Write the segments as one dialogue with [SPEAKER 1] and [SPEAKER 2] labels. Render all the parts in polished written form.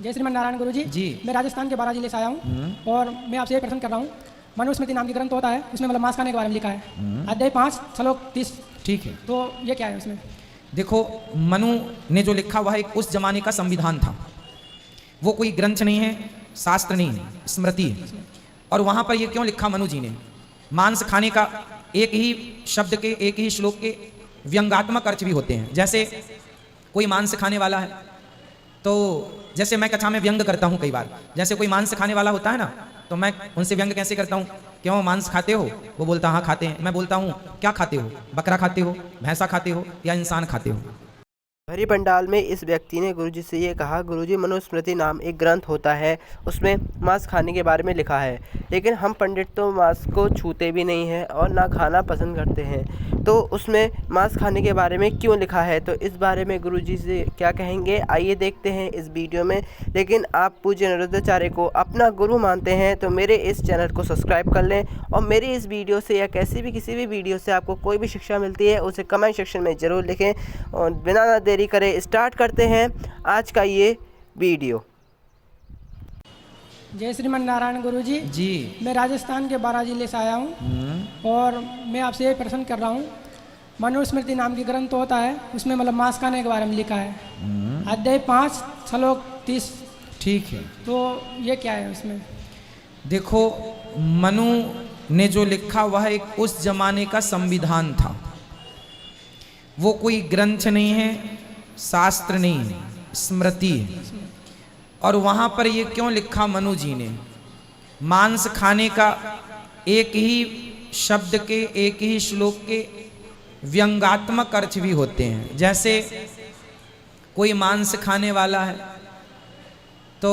[SPEAKER 1] जय श्रीमन नारायण गुरु जी। मैं राजस्थान के बारा जिले से आया हूँ और मैं आपसे ये प्रश्न कर रहा हूँ। मनुस्मृति नाम की ग्रंथ होता है, उसमें मतलब मांस खाने के बारे में लिखा है, अध्याय 5 श्लोक 30।
[SPEAKER 2] ठीक है,
[SPEAKER 1] तो ये क्या है उसमें?
[SPEAKER 2] देखो, मनु ने जो लिखा वह एक उस जमाने का संविधान था। वो कोई ग्रंथ नहीं है, शास्त्र नहीं है, स्मृति है। और वहां पर ये क्यों लिखा मनु जी ने? मांस खाने का एक ही शब्द के, एक ही श्लोक के व्यंगात्मक अर्थ भी होते हैं। जैसे कोई मांस खाने वाला है, तो जैसे मैं कथा में व्यंग करता हूँ कई बार। जैसे कोई मांस खाने वाला होता है ना, तो मैं उनसे व्यंग कैसे करता हूँ? क्यों मांस खाते हो? वो बोलता हाँ खाते हैं। मैं बोलता हूँ क्या खाते हो? बकरा खाते हो, भैंसा खाते हो या इंसान खाते हो?
[SPEAKER 3] भरी पंडाल में इस व्यक्ति ने गुरुजी से ये कहा, गुरुजी मनुस्मृति नाम एक ग्रंथ होता है, उसमें मांस खाने के बारे में लिखा है, लेकिन हम पंडित तो मांस को छूते भी नहीं हैं और ना खाना पसंद करते हैं, तो उसमें मांस खाने के बारे में क्यों लिखा है? तो इस बारे में गुरुजी से क्या कहेंगे, आइए देखते हैं इस वीडियो में। लेकिन आप पूज्य निरुद्धाचार्य को अपना गुरु मानते हैं तो मेरे इस चैनल को सब्सक्राइब कर लें और मेरी इस वीडियो से या किसी भी वीडियो से आपको कोई भी शिक्षा मिलती है उसे कमेंट सेक्शन में ज़रूर लिखें। और बिना देरी करे स्टार्ट करते हैं आज का ये वीडियो।
[SPEAKER 1] जय श्रीमन नारायण गुरु जी। मैं राजस्थान के बारा जिले से आया हूँ और मैं आपसे ये प्रश्न कर रहा हूँ। मनुस्मृति नाम की ग्रंथ होता है, उसमें मतलब मांस खाने के बारे में लिखा है, अध्याय 5 श्लोक 30।
[SPEAKER 2] ठीक है,
[SPEAKER 1] तो ये क्या है उसमें?
[SPEAKER 2] देखो, मनु ने जो लिखा वह एक उस जमाने का संविधान था। वो कोई ग्रंथ नहीं है, शास्त्र नहीं है, स्मृति है। और वहां पर ये क्यों लिखा मनु जी ने? मांस खाने का एक ही शब्द के, एक ही श्लोक के व्यंगात्मक अर्थ भी होते हैं। जैसे कोई मांस खाने वाला है, तो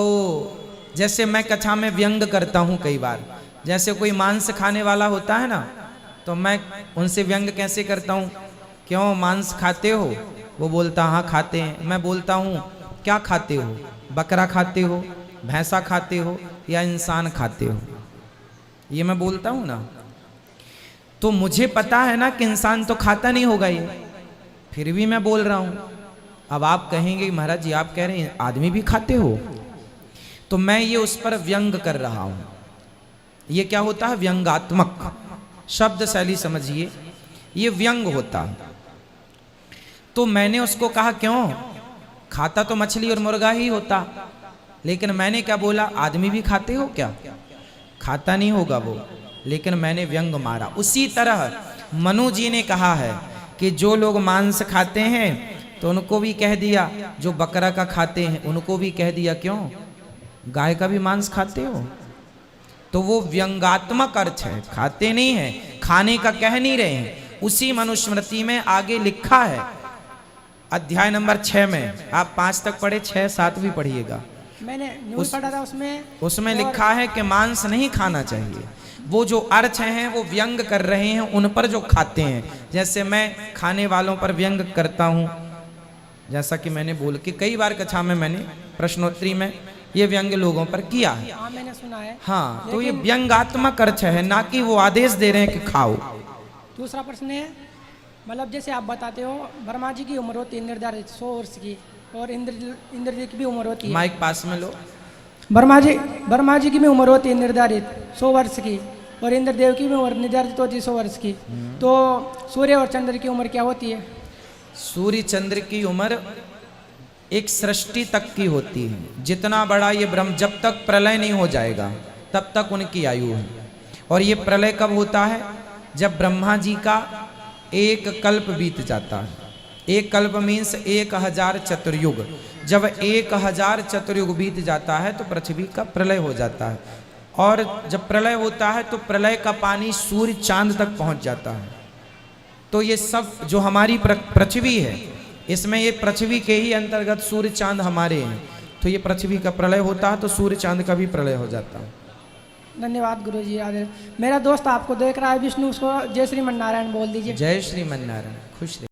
[SPEAKER 2] जैसे मैं कथा में व्यंग करता हूं कई बार। जैसे कोई मांस खाने वाला होता है ना, तो मैं उनसे व्यंग कैसे करता हूं? क्यों मांस खाते हो? वो बोलता हाँ खाते हैं। मैं बोलता हूँ क्या खाते हो? बकरा खाते हो, भैंसा खाते हो या इंसान खाते हो? ये मैं बोलता हूँ ना, तो मुझे पता है ना कि इंसान तो खाता नहीं होगा ये, फिर भी मैं बोल रहा हूँ। अब आप कहेंगे महाराज जी आप कह रहे हैं आदमी भी खाते हो, तो मैं ये उस पर व्यंग कर रहा हूँ। ये क्या होता है? व्यंगात्मक शब्द शैली समझिए, ये व्यंग होता है। तो मैंने उसको कहा क्यों? खाता तो मछली और मुर्गा ही होता, लेकिन मैंने क्या बोला? आदमी भी खाते हो क्या? खाता नहीं होगा वो, लेकिन मैंने व्यंग मारा। उसी तरह मनु जी ने कहा है कि जो लोग मांस खाते हैं तो उनको भी कह दिया, जो बकरा का खाते हैं उनको भी कह दिया। क्यों? गाय का भी मांस खाते हो? तो वो व्यंगात्मक अर्थ है, खाते नहीं है, खाने का कह नहीं रहे हैं। उसी मनुस्मृति में आगे लिखा है, अध्याय नंबर 6 में। आप 5 तक पढ़े, 6 7 भी पढ़िएगा।
[SPEAKER 1] मैंने न्यूज़ पढ़ा था, उसमें
[SPEAKER 2] लिखा है कि मांस नहीं खाना चाहिए। वो जो अर्थ हैं वो व्यंग कर रहे हैं उन पर जो खाते हैं। जैसे मैं खाने वालों पर व्यंग करता हूँ, जैसा कि मैंने बोल के कई बार कथा में मैंने प्रश्नोत्तरी में ये व्यंग लोगों पर किया है।
[SPEAKER 1] हाँ, मैंने सुना है।
[SPEAKER 2] हाँ, तो ये व्यंगात्मक अर्थ है, ना कि वो आदेश दे रहे हैं कि खाओ।
[SPEAKER 1] दूसरा प्रश्न है, मतलब जैसे आप बताते हो ब्रह्मा जी की उम्र होती है निर्धारित 100 वर्ष की, और इंद्र जी की भी उम्र होती है।
[SPEAKER 2] माइक पास में लो।
[SPEAKER 1] ब्रह्मा जी की भी उम्र होती है निर्धारित 100 वर्ष की, और इंद्र देव की भी उम्र निर्धारित होती है 100 वर्ष की। तो सूर्य और चंद्र की उम्र क्या होती है?
[SPEAKER 2] सूर्य चंद्र की उम्र एक सृष्टि तक की होती है। जितना बड़ा ये ब्रह्म, जब तक प्रलय नहीं हो जाएगा तब तक उनकी आयु है। और ये प्रलय कब होता है? जब ब्रह्मा जी का एक कल्प बीत जाता है। एक कल्प मीन्स 1000 चतुर्युग। जब 1000 चतुर्युग बीत जाता है तो पृथ्वी का प्रलय हो जाता है। और जब प्रलय होता है तो प्रलय का पानी सूर्य चांद तक पहुंच जाता है। तो ये सब जो हमारी पृथ्वी है, इसमें ये पृथ्वी के ही अंतर्गत सूर्य चांद हमारे हैं। तो ये पृथ्वी का प्रलय होता है तो सूर्य चांद का भी प्रलय हो जाता है।
[SPEAKER 1] धन्यवाद गुरु जी। मेरा दोस्त आपको देख रहा है विष्णु, उसको जय श्रीमन नारायण बोल दीजिए।
[SPEAKER 2] जय श्रीमन नारायण। खुश रहिए।